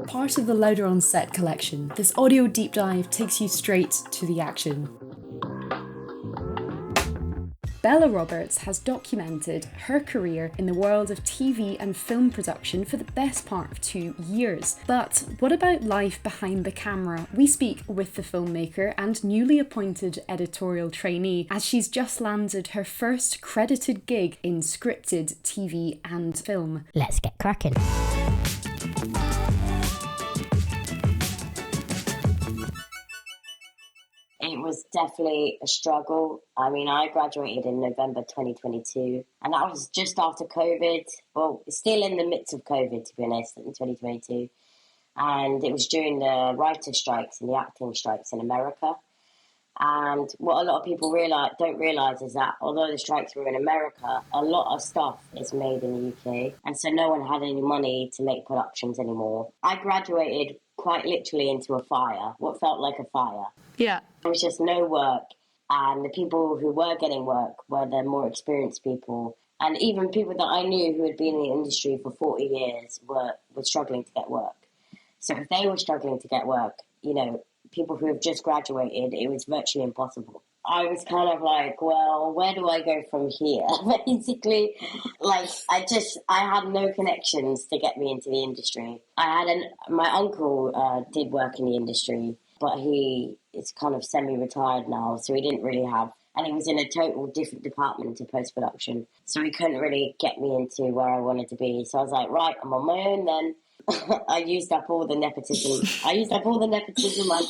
Part of the Louder on Set collection, this audio deep dive takes you straight to the action. Bella Roberts has documented her career in the world of TV and film production for the best part of 2 years. But what about life behind the camera? We speak with the filmmaker and newly appointed editorial trainee as she's just landed her first credited gig in scripted TV and film. Let's get cracking. It was definitely a struggle. I mean, I graduated in November 2022, and that was just after COVID. Well, still in the midst of COVID, to be honest, in 2022. And it was during the writer strikes and the acting strikes in America. And what a lot of people don't realise is that although the strikes were in America, a lot of stuff is made in the UK. And so no one had any money to make productions anymore. I graduated quite literally into a fire, what felt like a fire. Yeah. There was just no work, and the people who were getting work were the more experienced people. And even people that I knew who had been in the industry for 40 years were struggling to get work. So if they were struggling to get work, you know, people who have just graduated, it was virtually impossible. I was kind of like, well, where do I go from here? Basically, like, I had no connections to get me into the industry. My uncle did work in the industry, but he is kind of semi-retired now, so he didn't really have, and he was in a total different department to post-production, so he couldn't really get me into where I wanted to be. So I was like, right, I'm on my own then. I used up all the nepotism. I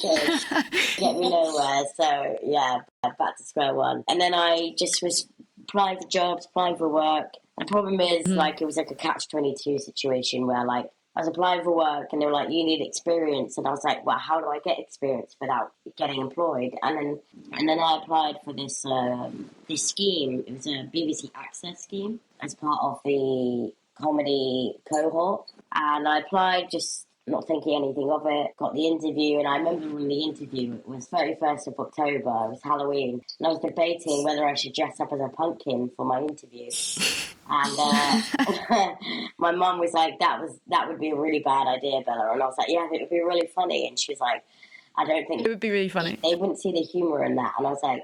could. Get me nowhere. So, yeah, back to square one. And then I just was applying for jobs, applying for work. The problem is, like, it was like a catch-22 situation where, like, I was applying for work and they were like, you need experience. And I was like, well, how do I get experience without getting employed? And then I applied for this scheme. It was a BBC Access scheme as part of the comedy cohort. And I applied, just not thinking anything of it, got the interview. And I remember when the interview, it was 31st of October, it was Halloween. And I was debating whether I should dress up as a pumpkin for my interview. And my mum was like, that would be a really bad idea, Bella. And I was like, yeah, it would be really funny. And she was like, I don't think... It would be really funny. They wouldn't see the humour in that. And I was like,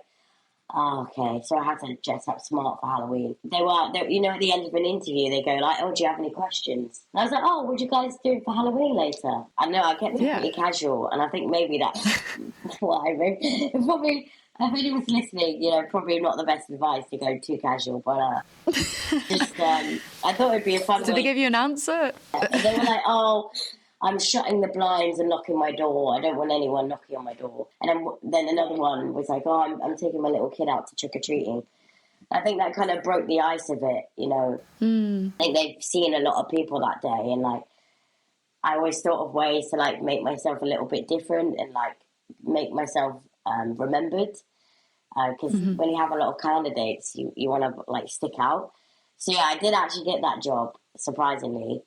oh, okay. So I had to dress up smart for Halloween. They you know, at the end of an interview, they go like, oh, do you have any questions? And I was like, oh, what do you guys do for Halloween later? I know, I kept it pretty casual. And I think maybe that's why I wrote. Probably... If anyone's listening, you know, probably not the best advice to go too casual, but just I thought it'd be a fun way. Did they give you an answer? They were like, oh, I'm shutting the blinds and locking my door. I don't want anyone knocking on my door. And then another one was like, oh, I'm taking my little kid out to trick-or-treating. I think that kind of broke the ice a bit, you know. I think they've seen a lot of people that day, and, like, I always thought of ways to, like, make myself a little bit different and, like, make myself remembered, because when you have a lot of candidates, you want to, like, stick out. So yeah, I did actually get that job, surprisingly,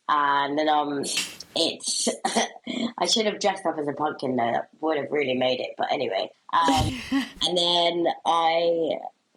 and then I should have dressed up as a pumpkin though. That would have really made it, but anyway. And then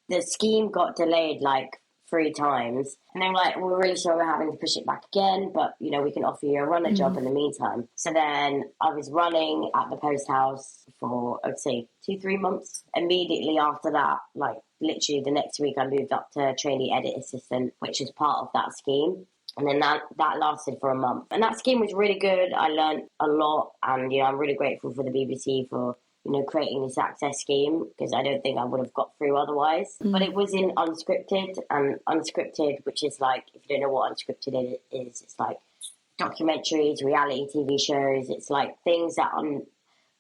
the scheme got delayed like 3 times, and they were like, we're really sorry we're having to push it back again, but, you know, we can offer you a runner job in the meantime. So then I was running at the post house for, I'd say, 2-3 months. Immediately after that, like literally the next week, I moved up to trainee edit assistant, which is part of that scheme. And then that lasted for a month. And that scheme was really good. I learned a lot, and, you know, I'm really grateful for the BBC for, you know, creating this access scheme, because I don't think I would have got through otherwise. But it was in unscripted, and unscripted, which is like, if you don't know what unscripted is, it's like documentaries, reality TV shows. It's like things that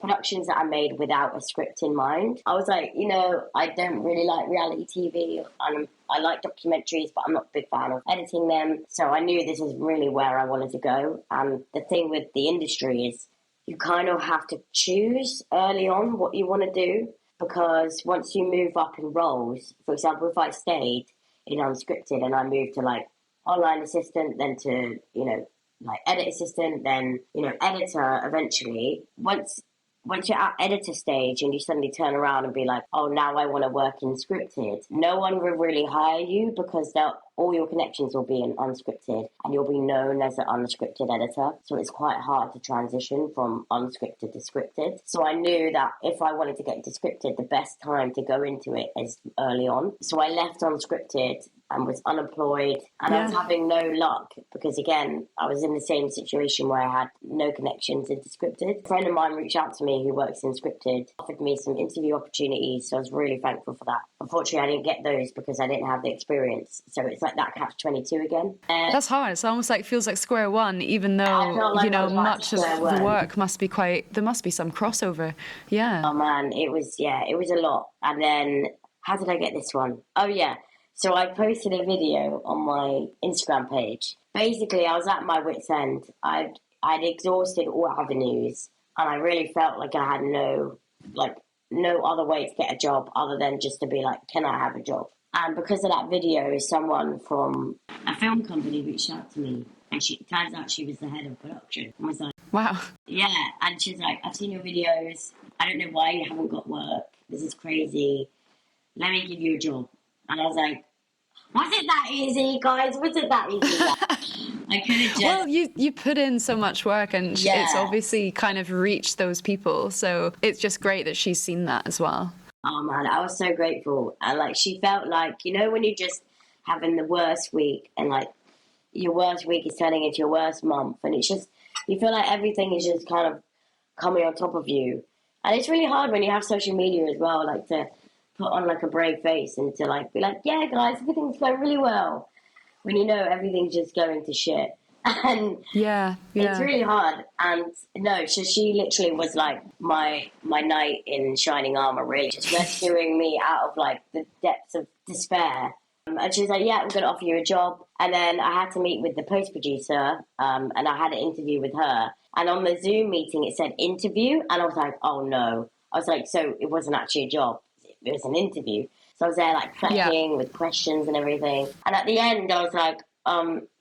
productions that are made without a script in mind. I was like, you know, I don't really like reality TV, and I like documentaries, but I'm not a big fan of editing them. So I knew this is really where I wanted to go. And the thing with the industry is, you kind of have to choose early on what you want to do, because once you move up in roles, for example, if I stayed in unscripted and I moved to like online assistant, then to, you know, like edit assistant, then, you know, editor eventually, once once you're at editor stage and you suddenly turn around and be like, oh, now I want to work in scripted, no one will really hire you because all your connections will be in unscripted and you'll be known as an unscripted editor. So it's quite hard to transition from unscripted to scripted. So I knew that if I wanted to get into scripted, the best time to go into it is early on. So I left unscripted and was unemployed, and I was having no luck because, again, I was in the same situation where I had no connections into scripted. A friend of mine reached out to me who works in scripted, offered me some interview opportunities, so I was really thankful for that. Unfortunately, I didn't get those because I didn't have the experience, so it's like that catch-22 again. That's hard. It's almost like feels like square one, even though, like much of the work must be there must be some crossover. Yeah. Oh, man, it was a lot. And then, how did I get this one? Oh, yeah. So I posted a video on my Instagram page. Basically, I was at my wit's end. I'd exhausted all avenues, and I really felt like I had no other way to get a job other than just to be like, can I have a job? And because of that video, someone from a film company reached out to me, and it turns out she was the head of production. And was like, wow. Yeah, and she's like, I've seen your videos. I don't know why you haven't got work. This is crazy. Let me give you a job. And I was like, was it that easy, guys? Was it that easy? I could have just... Well, you put in so much work, and it's obviously kind of reached those people. So it's just great that she's seen that as well. Oh, man, I was so grateful. And, like, she felt like, when you're just having the worst week and, like, your worst week is turning into your worst month. And it's just, you feel like everything is just kind of coming on top of you. And it's really hard when you have social media as well, like, to put on like a brave face and to like be like, yeah, guys, everything's going really well, when everything's just going to shit. And it's really hard. And no, so she literally was like my knight in shining armor, really, just rescuing me out of like the depths of despair. And she was like, yeah, I'm going to offer you a job. And then I had to meet with the post producer, and I had an interview with her. And on the Zoom meeting, it said interview, and I was like, oh no. I was like, so it wasn't actually a job. It was an interview. So I was there like prepping with questions and everything. And at the end, I was like,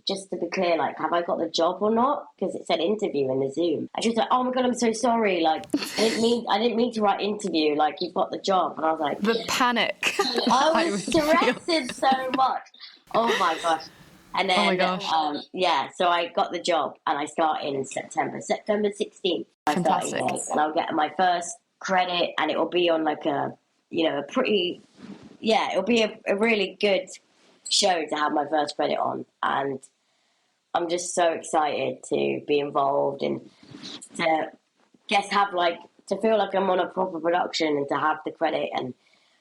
just to be clear, like, have I got the job or not? Because it said interview in the Zoom. And she was like, oh my God, I'm so sorry. Like, I didn't mean to write interview. Like, you've got the job. And I was like... The panic. I was stressed so much. Oh my gosh. And then, oh my gosh. So I got the job and I started in September 16th. I started it, and I'll get my first credit, and it will be on like a... it'll be a really good show to have my first credit on, and I'm just so excited to be involved and to to feel like I'm on a proper production and to have the credit, and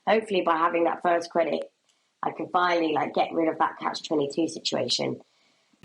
hopefully by having that first credit I can finally like get rid of that catch-22 situation,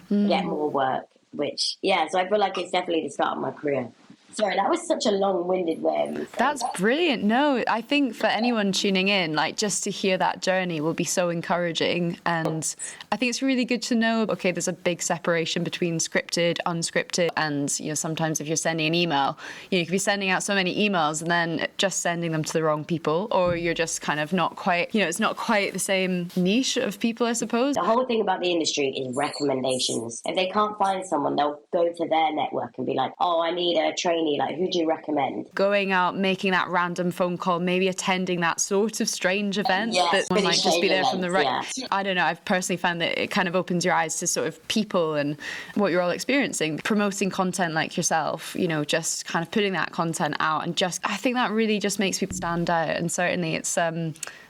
get more work, so I feel like it's definitely the start of my career. Sorry, that was such a long-winded way of me saying That's that. Brilliant. No, I think for anyone tuning in, like, just to hear that journey will be so encouraging. And I think it's really good to know, okay, there's a big separation between scripted, unscripted. And, sometimes if you're sending an email, you could be sending out so many emails and then just sending them to the wrong people, or you're just kind of not quite, it's not quite the same niche of people, I suppose. The whole thing about the industry is recommendations. If they can't find someone, they'll go to their network and be like, oh, I need a trainee. Like, who do you recommend? Going out, making that random phone call, maybe attending that sort of strange event that one might just be there from the right. Yeah. I don't know. I've personally found that it kind of opens your eyes to sort of people and what you're all experiencing. Promoting content like yourself, just kind of putting that content out, and I think that really just makes people stand out. And certainly it's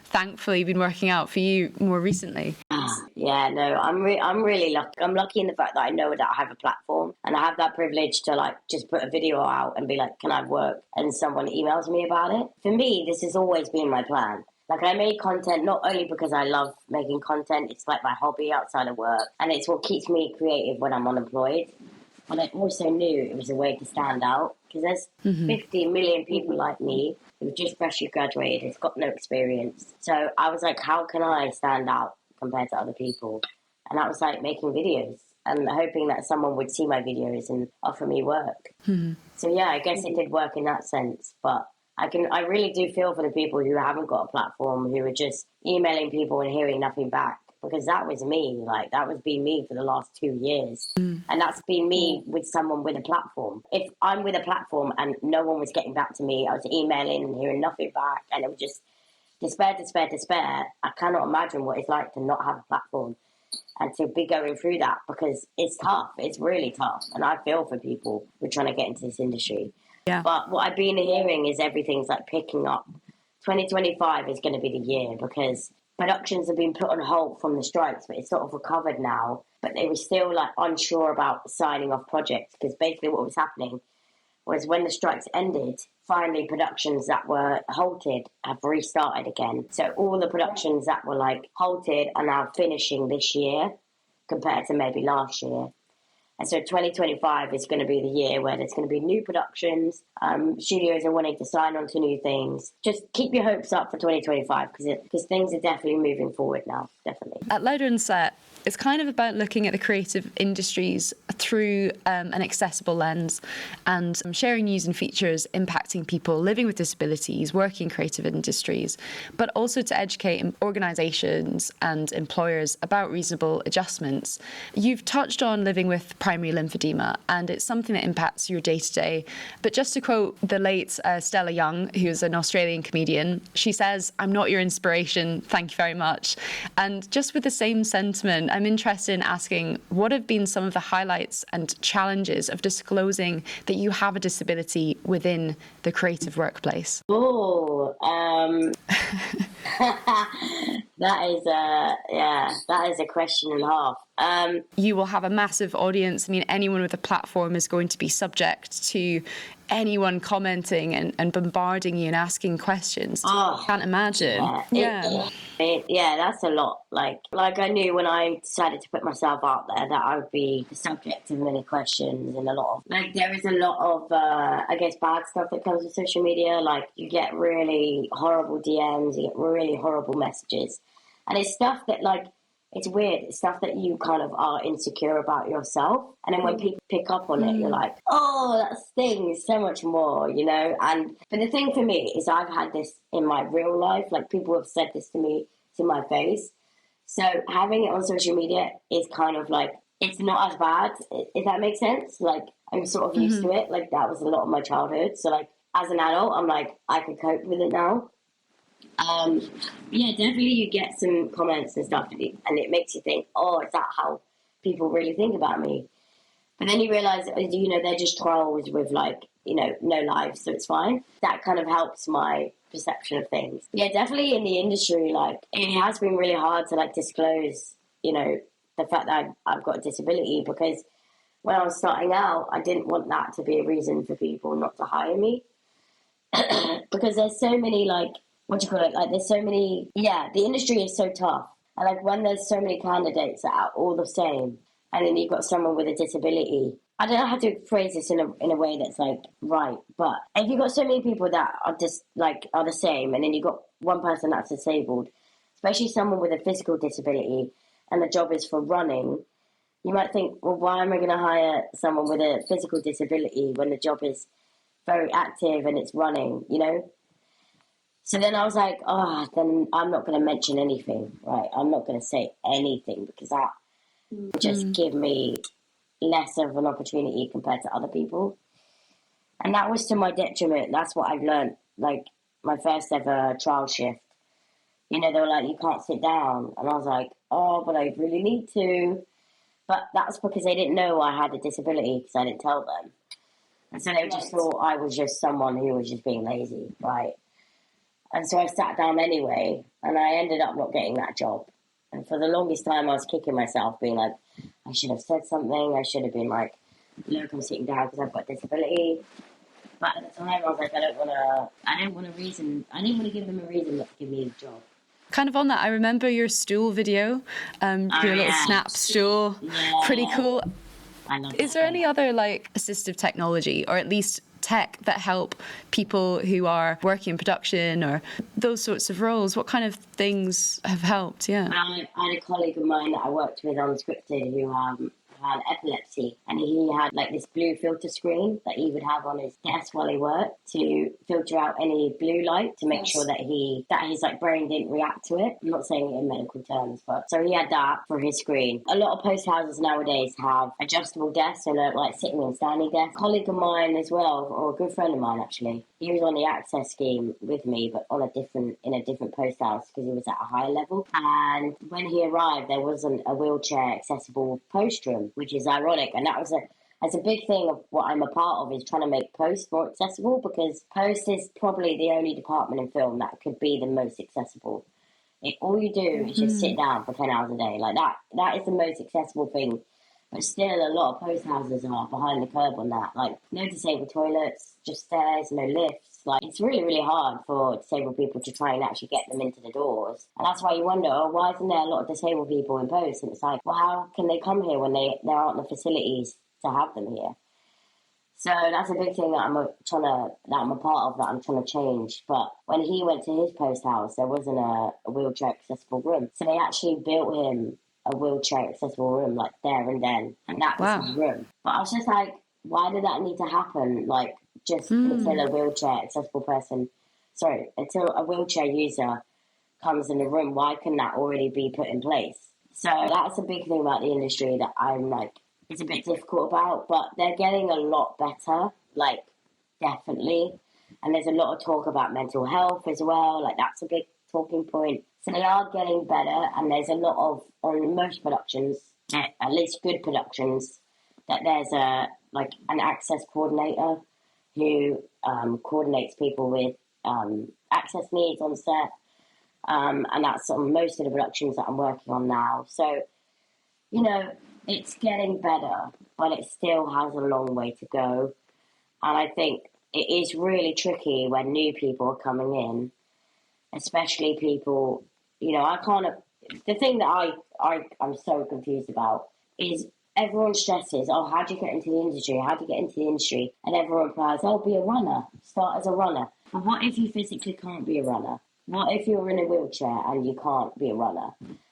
thankfully been working out for you more recently. Yeah, no, I'm really lucky. I'm lucky in the fact that I know that I have a platform and I have that privilege to like just put a video out and be like, can I have work? And someone emails me about it. For me, this has always been my plan. Like, I make content not only because I love making content, it's like my hobby outside of work, and it's what keeps me creative when I'm unemployed. But I also knew it was a way to stand out, because there's 50 million people like me who've just freshly graduated, who've got no experience. So I was like, how can I stand out compared to other people? And that was like making videos and hoping that someone would see my videos and offer me work. So yeah, I guess it did work in that sense. But I really do feel for the people who haven't got a platform, who are just emailing people and hearing nothing back. because that was me. Like, that was been me for the last 2 years. And that's been me with someone with a platform. If I'm with a platform and no one was getting back to me, I was emailing and hearing nothing back, and it was just despair. I cannot imagine what it's like to not have a platform and to be going through that, because it's tough. It's really tough. And I feel for people who are trying to get into this industry. Yeah. But what I've been hearing is everything's like picking up. 2025 is going to be the year, because productions have been put on hold from the strikes, but it's sort of recovered now. But they were still like unsure about signing off projects, because basically what was happening was when the strikes ended, finally productions that were halted have restarted again. So all the productions that were like halted are now finishing this year compared to maybe last year. And so 2025 is going to be the year where there's going to be new productions. Studios are wanting to sign on to new things. Just keep your hopes up for 2025, because things are definitely moving forward now, definitely. At Louder and Set, it's kind of about looking at the creative industries through an accessible lens and sharing news and features impacting people living with disabilities, working in creative industries, but also to educate organisations and employers about reasonable adjustments. You've touched on living with primary lymphedema, and it's something that impacts your day-to-day. But just to quote the late Stella Young, who's an Australian comedian, she says, "I'm not your inspiration, thank you very much." And just with the same sentiment, I'm interested in asking, what have been some of the highlights and challenges of disclosing that you have a disability within the creative workplace? That is a question and a half. You will have a massive audience. I mean, anyone with a platform is going to be subject to anyone commenting and bombarding you and asking questions. I can't imagine. Yeah, that's a lot. Like I knew when I decided to put myself out there that I would be the subject of many questions, and a lot of, like, there is a lot of, I guess, bad stuff that comes with social media. Like, you get really horrible DMs, you get really horrible messages. And it's stuff that, like, it's weird. It's stuff that you kind of are insecure about yourself. And then when people pick up on it, you're like, oh, that stings so much more, you know? But the thing for me is I've had this in my real life. Like, people have said this to me to my face. So having it on social media is kind of like, it's not as bad, if that makes sense. Like, I'm sort of used to it. Like, that was a lot of my childhood. So, like, as an adult, I'm like, I can cope with it now. Yeah, definitely you get some comments and stuff, and it makes you think, oh, is that how people really think about me? But then you realise, you know, they're just trolls with, like, you know, no lives, so it's fine. That kind of helps my perception of things. Yeah, definitely in the industry, like, it has been really hard to, like, disclose, you know, the fact that I've got a disability, because when I was starting out, I didn't want that to be a reason for people not to hire me. Because there's so many, like, what do you call it? Like, there's so many, the industry is so tough. And, like, when there's so many candidates that are all the same, and then you've got someone with a disability, I don't know how to phrase this in a way that's, like, right. But if you've got so many people that are just, like, are the same, and then you've got one person that's disabled, especially someone with a physical disability, and the job is for running, you might think, well, why am I going to hire someone with a physical disability when the job is very active and it's running, you know? So then I was like, then I'm not going to mention anything, right? I'm not going to say anything, because that would just give me less of an opportunity compared to other people. And that was to my detriment. That's what I've learned. Like, my first ever trial shift, you know, they were like, you can't sit down. And I was like, oh, but I really need to. But that's because they didn't know I had a disability, because I didn't tell them. And so they just thought I was just someone who was just being lazy, right? And so I sat down anyway, and I ended up not getting that job. And for the longest time, I was kicking myself, being like, I should have said something. I should have been like, look, I'm sitting down because I've got a disability. But at the time, I was like, I didn't want to give them a reason not to give me the job. Kind of on that, I remember your stool video, your little snap stool. Yeah. Pretty cool. I love Is there any other, like, assistive technology, or at least tech, that help people who are working in production or those sorts of roles? What kind of things have helped? Yeah. I had a colleague of mine that I worked with on Scripted who had epilepsy, and he had like this blue filter screen that he would have on his desk while he worked to filter out any blue light to make sure that his like brain didn't react to it. I'm not saying it in medical terms, but so he had that for his screen. A lot of post houses nowadays have adjustable desks, so like sitting and standing desks. A colleague of mine as well, or a good friend of mine actually, he was on the access scheme with me, but in a different post house because he was at a higher level. And when he arrived, there wasn't a wheelchair accessible post room, which is ironic. And that's a big thing of what I'm a part of, is trying to make post more accessible, because post is probably the only department in film that could be the most accessible. All you do is just sit down for 10 hours a day. Like that is the most accessible thing. But still, a lot of post houses are behind the curve on that. Like, no disabled toilets, just stairs, no lifts. Like, it's really, really hard for disabled people to try and actually get them into the doors. And that's why you wonder, why isn't there a lot of disabled people in post? And it's like, well, how can they come here when there aren't the facilities to have them here? So that's a big thing that I'm a part of, that I'm trying to change. But when he went to his post house, there wasn't a wheelchair accessible room. So they actually built him a wheelchair accessible room, like there and then. And that was his room. But I was just like, why did that need to happen? Like, just until a wheelchair user comes in the room, why couldn't that already be put in place? So that's a big thing about the industry that I'm like, it's a bit difficult about, but they're getting a lot better, like, definitely. And there's a lot of talk about mental health as well, like that's a big talking point. So they are getting better, and there's a lot of, on most productions, at least good productions, that there's an access coordinator who coordinates people with access needs on set. And that's on most of the productions that I'm working on now. So, you know, it's getting better, but it still has a long way to go. And I think it is really tricky when new people are coming in, especially people, the thing that I'm so confused about is everyone stresses, how do you get into the industry? How do you get into the industry? And everyone replies, be a runner. Start as a runner. But what if you physically can't be a runner? What if you're in a wheelchair and you can't be a runner?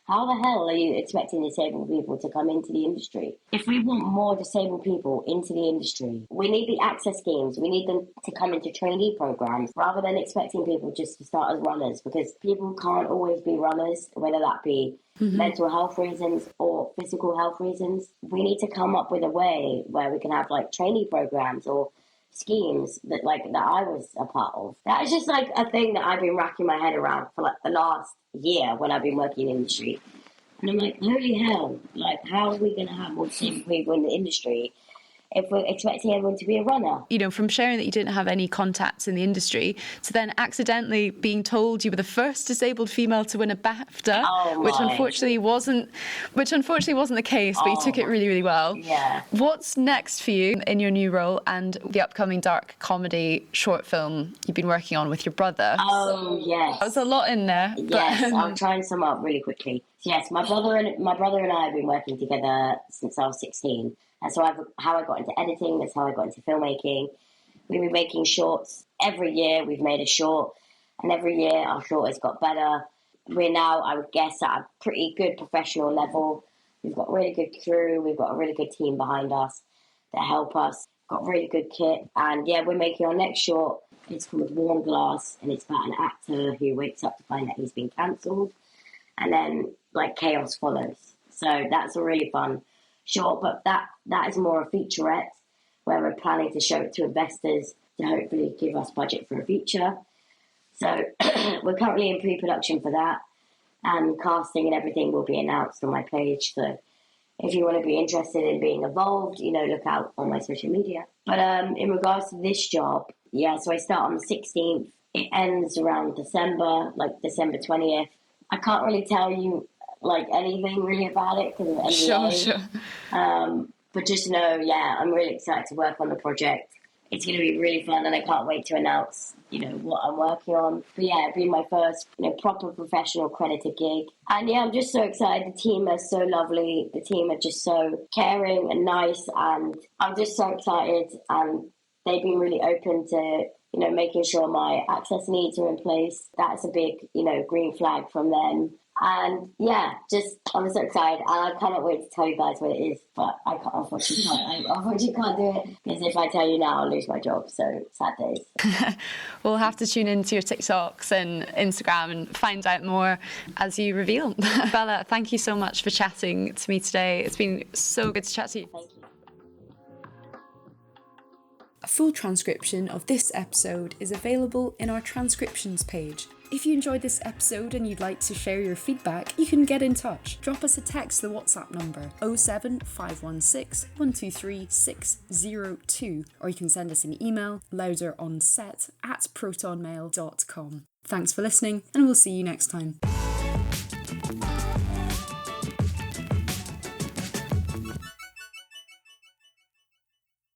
How the hell are you expecting disabled people to come into the industry? If we want more disabled people into the industry, we need the access schemes. We need them to come into trainee programs rather than expecting people just to start as runners, because people can't always be runners, whether that be mental health reasons or physical health reasons. We need to come up with a way where we can have like trainee programs or schemes that I was a part of. That is just like a thing that I've been racking my head around for like the last year when I've been working in the industry. And I'm like, holy hell, like, how are we going to have more disabled people in the industry if we're expecting everyone to be a runner? You know, from sharing that you didn't have any contacts in the industry to then accidentally being told you were the first disabled female to win a BAFTA, which unfortunately wasn't the case, but you took it really, really well. Yeah. What's next for you in your new role and the upcoming dark comedy short film you've been working on with your brother? Oh, yes. There's a lot in there. Yes, I'll try and sum up really quickly. So yes, my brother and I have been working together since I was 16. That's how I got into editing. That's how I got into filmmaking. We've been making shorts. Every year we've made a short, and every year our short has got better. We're now, I would guess, at a pretty good professional level. We've got a really good crew. We've got a really good team behind us that help us. Got really good kit. And yeah, we're making our next short. It's called Warm Glass, and it's about an actor who wakes up to find that he's been cancelled. And then, like, chaos follows. So that's a really fun short, but that is more a featurette where we're planning to show it to investors to hopefully give us budget for a feature. So we're currently in pre-production for that, and casting and everything will be announced on my page. So if you want to be interested in being involved, look out on my social media. But in regards to this job, so I start on the 16th. It ends around December, like December 20th. I can't really tell you anything really about it because of NDA. Sure. But just know, I'm really excited to work on the project. It's going to be really fun, and I can't wait to announce, what I'm working on. But it'll be my first, proper professional credited gig. And I'm just so excited. The team is so lovely. The team are just so caring and nice, and I'm just so excited. And they've been really open to, making sure my access needs are in place. That's a big, green flag from them. And yeah, I'm so excited, and I cannot wait to tell you guys what it is. But I unfortunately can't do it, because if I tell you now, I'll lose my job. So sad days. We'll have to tune into your TikToks and Instagram and find out more as you reveal. Bella, thank you so much for chatting to me today. It's been so good to chat to you. Thank you. A full transcription of this episode is available in our transcriptions page. If you enjoyed this episode and you'd like to share your feedback, you can get in touch. Drop us a text to the WhatsApp number 07516 123 602, or you can send us an email louderonset@protonmail.com. Thanks for listening, and we'll see you next time.